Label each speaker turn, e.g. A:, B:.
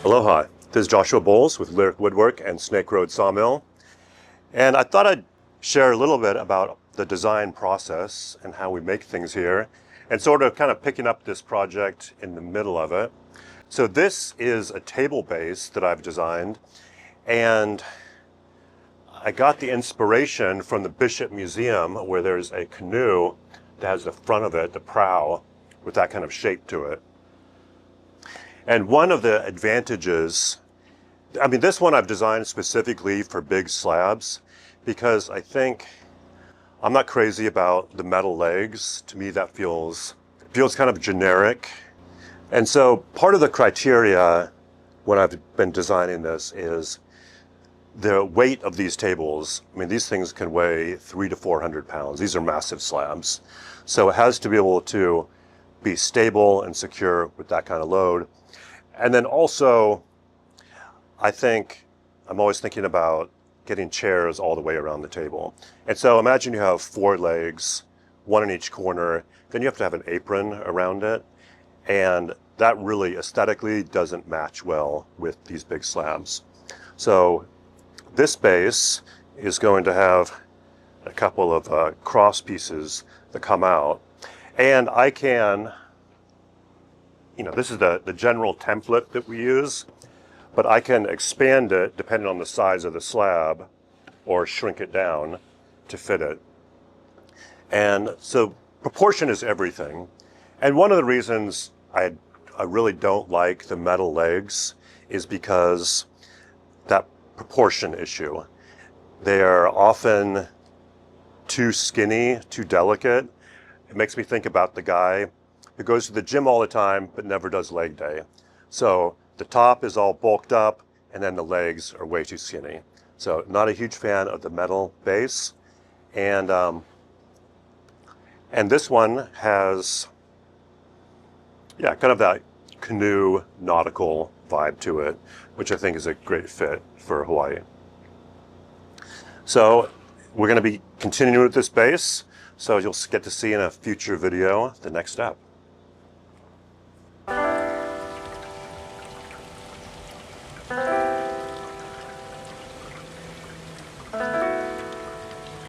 A: Aloha, this is Joshua Bowles with Lyric Woodwork and Snake Road Sawmill. And I thought I'd share a little bit about the design process and how we make things here, and sort of kind of picking up this project in the middle of it. So this is a table base that I've designed, and I got the inspiration from the Bishop Museum, where there's a canoe that has the front of it, the prow, with that kind of shape to it. And one of the advantages, this one I've designed specifically for big slabs because I'm not crazy about the metal legs. To me, that feels kind of generic. And so part of the criteria when I've been designing this is the weight of these tables. These things can weigh 300 to 400 pounds. These are massive slabs. So it has to be able to be stable and secure with that kind of load. And then also, I'm always thinking about getting chairs all the way around the table. And so imagine you have 4 legs, 1 in each corner, then you have to have an apron around it. And that really aesthetically doesn't match well with these big slabs. So this base is going to have a couple of cross pieces that come out. And I can, this is the general template that we use, but I can expand it depending on the size of the slab or shrink it down to fit it. And so proportion is everything. And one of the reasons I really don't like the metal legs is because that proportion issue. They are often too skinny, too delicate. It makes me think about the guy who goes to the gym all the time but never does leg day. So the top is all bulked up and then the legs are way too skinny. So not a huge fan of the metal base. And this one has, kind of that canoe nautical vibe to it, which I think is a great fit for Hawaii. So we're going to be continuing with this base. So you'll get to see in a future video the next step.